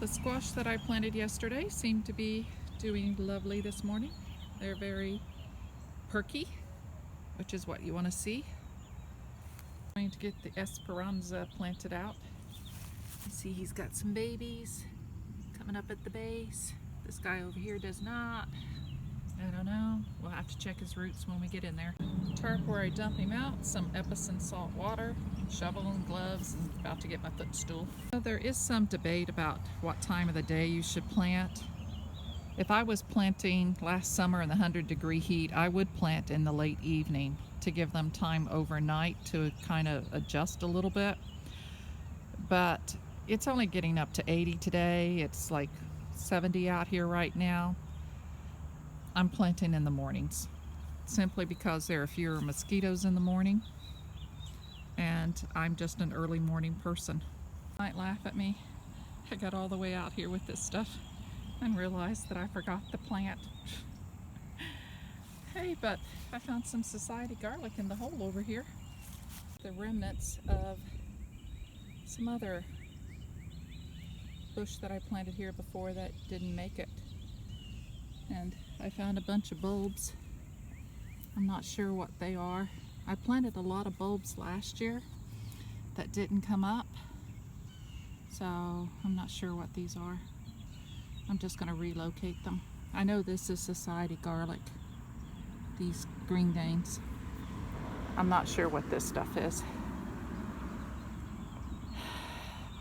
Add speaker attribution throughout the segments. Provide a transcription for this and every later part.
Speaker 1: The squash that I planted yesterday seem to be doing lovely this morning. They're very perky, which is what you want to see. I'm going to get the Esperanza planted out. You see he's got some babies coming up at the base. This guy over here does not. I don't know. We'll have to check his roots when we get in there. Tarp where I dump him out, some Epsom salt water, shovel and gloves, and about to get my footstool. So there is some debate about what time of the day you should plant. If I was planting last summer in the 100-degree heat, I would plant in the late evening to give them time overnight to kind of adjust a little bit. But it's only getting up to 80 today. It's like 70 out here right now. I'm planting in the mornings simply because there are fewer mosquitoes in the morning, and I'm just an early morning person. You might laugh at me. I got all the way out here with this stuff and realized that I forgot the plant. Hey, but I found some society garlic in the hole over here. The remnants of some other bush that I planted here before that didn't make it. And I found a bunch of bulbs. I'm not sure what they are. I planted a lot of bulbs last year that didn't come up, so I'm not sure what these are. I'm just going to relocate them. I know this is society garlic, these green veins. I'm not sure what this stuff is,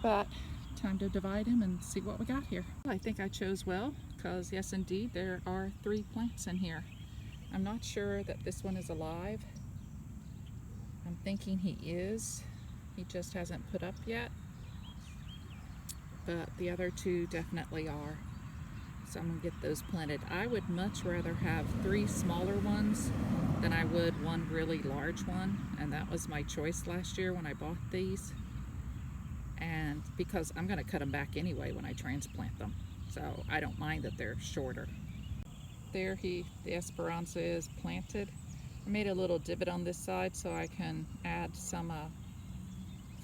Speaker 1: but time to divide them and see what we got here. I think I chose well, because yes indeed there are 3 plants in here. I'm not sure that this one is alive. I'm thinking he is. He just hasn't put up yet. But the other 2 definitely are. So I'm going to get those planted. I would much rather have 3 smaller ones than I would 1 really large one. And that was my choice last year when I bought these. And because I'm going to cut them back anyway when I transplant them. So I don't mind that they're shorter. There the Esperanza is planted. I made a little divot on this side so I can add some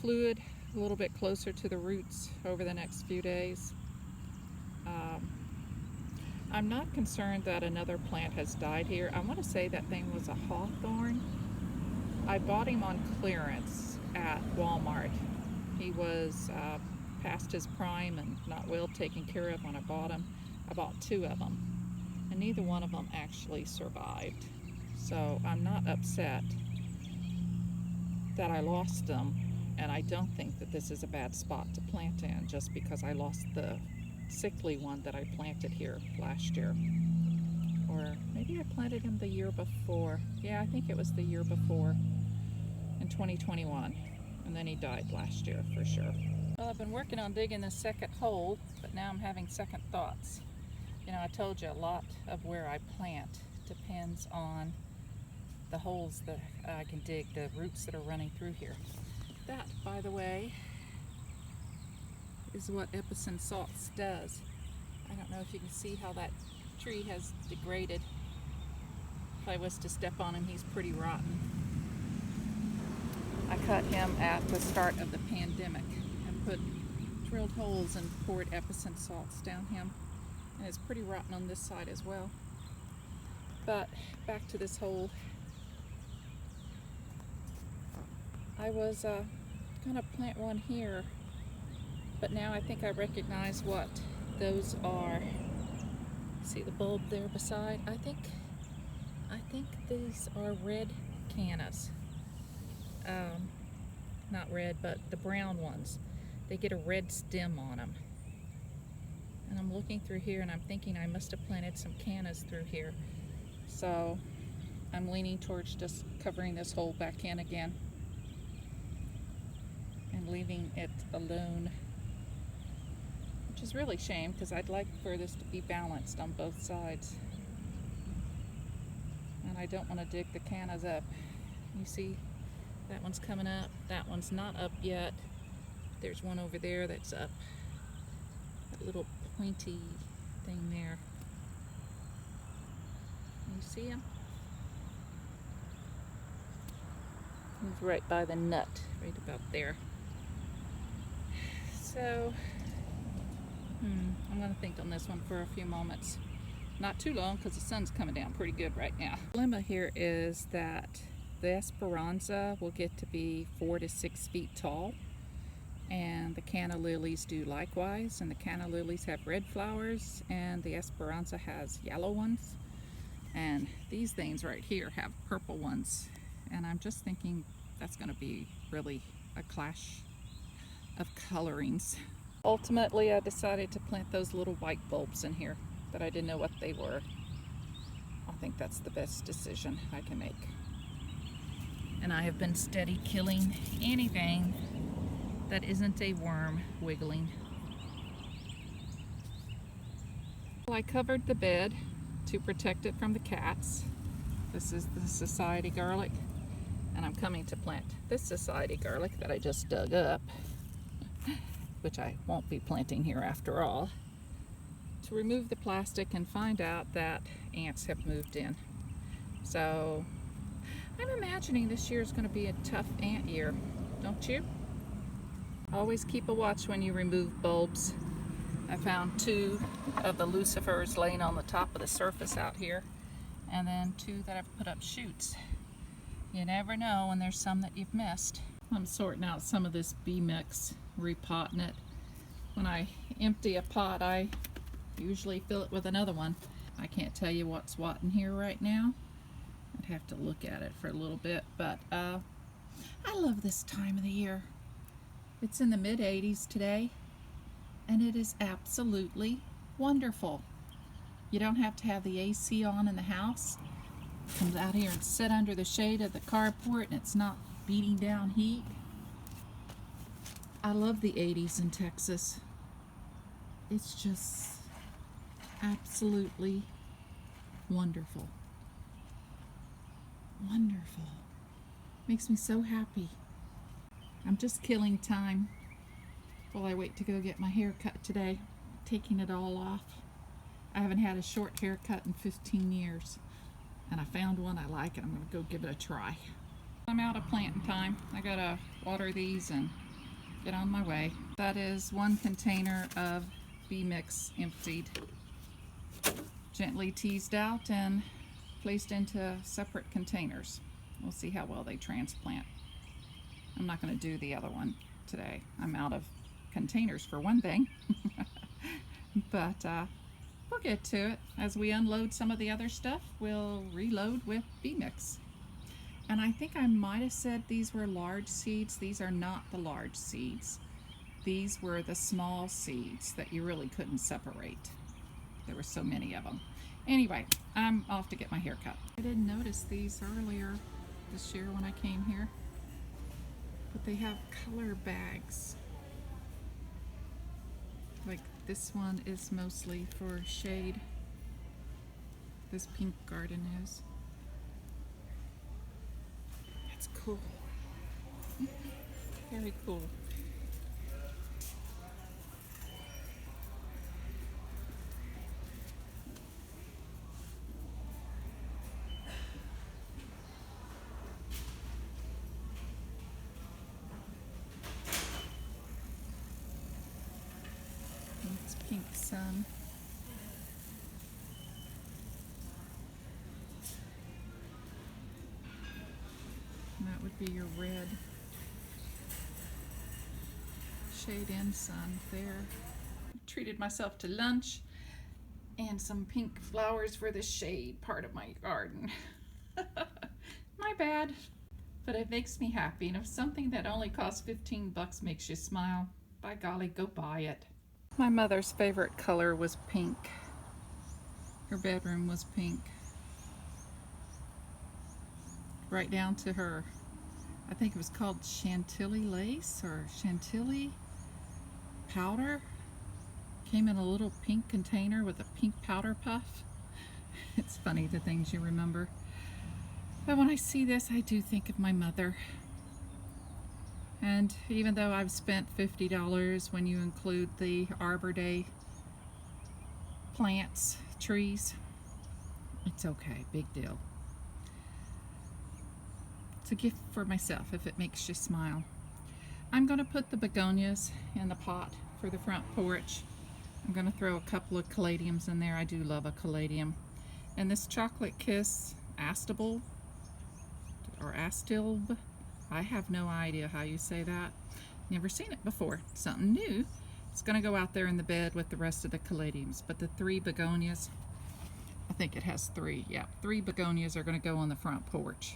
Speaker 1: fluid a little bit closer to the roots over the next few days. I'm not concerned that another plant has died here. I want to say that thing was a hawthorn. I bought him on clearance at Walmart. He was past his prime and not well taken care of when I bought him. I bought 2 of them, and neither one of them actually survived. So I'm not upset that I lost them, and I don't think that this is a bad spot to plant in just because I lost the sickly one that I planted here last year. Or maybe I planted him the year before. Yeah, I think it was the year before, in 2021. And then he died last year for sure. Well, I've been working on digging the second hole, but now I'm having second thoughts. You know, I told you a lot of where I plant depends on the holes that I can dig, the roots that are running through here. That, by the way, is what Epsom salts does. I don't know if you can see how that tree has degraded. If I was to step on him, he's pretty rotten. I cut him at the start of the pandemic and drilled holes and poured Epsom salts down him. And it's pretty rotten on this side as well. But back to this hole. I was gonna plant one here, but now I think I recognize what those are. See the bulb there beside? I think these are red cannas. Not red, but the brown ones. They get a red stem on them. And I'm looking through here and I'm thinking I must have planted some cannas through here. So I'm leaning towards just covering this hole back in again and leaving it alone, which is really a shame because I'd like for this to be balanced on both sides. And I don't want to dig the cannas up. You see, that one's coming up. That one's not up yet. There's one over there that's up. That little pointy thing there. You see him? He's right by the nut, right about there. So I'm going to think on this one for a few moments. Not too long because the sun's coming down pretty good right now. The dilemma here is that the Esperanza will get to be 4 to 6 feet tall, and the canna lilies do likewise, and the canna lilies have red flowers and the Esperanza has yellow ones, and these things right here have purple ones, and I'm just thinking that's going to be really a clash of colorings. Ultimately, I decided to plant those little white bulbs in here, but I didn't know what they were. I think that's the best decision I can make. And I have been steady killing anything that isn't a worm wiggling. Well, I covered the bed to protect it from the cats. This is the society garlic, and I'm coming to plant this society garlic that I just dug up, which I won't be planting here after all, to remove the plastic and find out that ants have moved in. So I'm imagining this year is going to be a tough ant year, don't you? Always keep a watch when you remove bulbs. I found 2 of the lucifers laying on the top of the surface out here, and then 2 that I've put up shoots. You never know when there's some that you've missed. I'm sorting out some of this bee mix, repotting it. When I empty a pot, I usually fill it with another one. I can't tell you what's what in here right now. I'd have to look at it for a little bit, but I love this time of the year. It's in the mid-80s today, and it is absolutely wonderful. You don't have to have the AC on in the house. Come out here and sit under the shade of the carport, and it's not beating down heat. I love the 80s in Texas. It's just absolutely wonderful. Wonderful. Makes me so happy. I'm just killing time while I wait to go get my hair cut today. Taking it all off. I haven't had a short haircut in 15 years. And I found one I like, and I'm going to go give it a try. I'm out of planting time. I got to water these and get on my way. That is 1 container of bee mix emptied. Gently teased out and placed into separate containers. We'll see how well they transplant. I'm not going to do the other one today. I'm out of containers for one thing. But we'll get to it. As we unload some of the other stuff, we'll reload with bee mix. And I think I might have said these were large seeds. These are not the large seeds. These were the small seeds that you really couldn't separate. There were so many of them. Anyway, I'm off to get my hair cut. I didn't notice these earlier this year when I came here, but they have color bags. Like this one is mostly for shade. This pink garden is. That's cool. Very cool. It's pink sun. And that would be your red shade in sun there. Treated myself to lunch and some pink flowers for the shade part of my garden. My bad, but it makes me happy, and if something that only costs 15 bucks makes you smile, by golly, go buy it. My mother's favorite color was pink. Her bedroom was pink. Right down to her, I think it was called Chantilly lace or Chantilly powder. Came in a little pink container with a pink powder puff. It's funny the things you remember. But when I see this, I do think of my mother. And even though I've spent $50 when you include the Arbor Day plants, trees, it's okay, big deal. It's a gift for myself if it makes you smile. I'm going to put the begonias in the pot for the front porch. I'm going to throw a couple of caladiums in there. I do love a caladium. And this Chocolate Kiss Astable, or Astilbe, I have no idea how you say that. Never seen it before. Something new. It's going to go out there in the bed with the rest of the caladiums. But the 3 begonias, I think it has 3. Yeah, 3 begonias are going to go on the front porch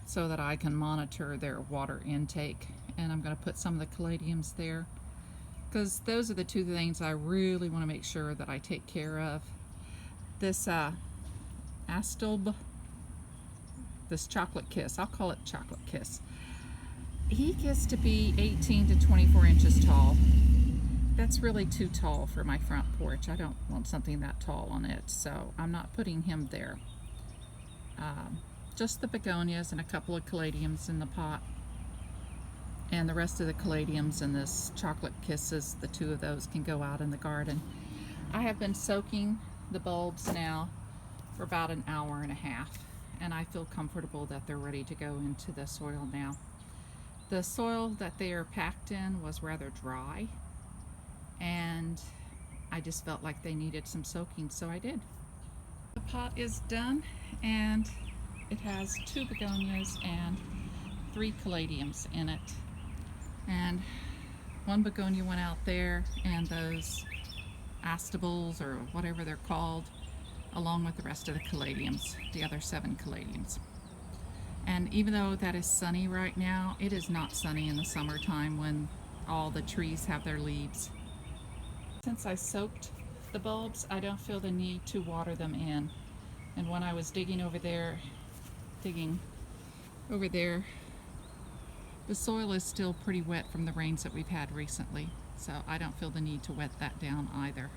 Speaker 1: so that I can monitor their water intake. And I'm going to put some of the caladiums there, because those are the 2 things I really want to make sure that I take care of. This Astilbe, this Chocolate Kiss, I'll call it Chocolate Kiss, he gets to be 18 to 24 inches tall. That's really too tall for my front porch. I don't want something that tall on it, so I'm not putting him there. Just the begonias and a couple of caladiums in the pot. And the rest of the caladiums and this Chocolate Kisses, the 2 of those can go out in the garden. I have been soaking the bulbs now for about an hour and a half, and I feel comfortable that they're ready to go into the soil now. The soil that they are packed in was rather dry, and I just felt like they needed some soaking, so I did. The pot is done, and it has 2 begonias and 3 caladiums in it. And 1 begonia went out there, and those astables, or whatever they're called, along with the rest of the caladiums, the other 7 caladiums. And even though that is sunny right now, it is not sunny in the summertime when all the trees have their leaves. Since I soaked the bulbs, I don't feel the need to water them in. And when I was digging over there, the soil is still pretty wet from the rains that we've had recently, so I don't feel the need to wet that down either.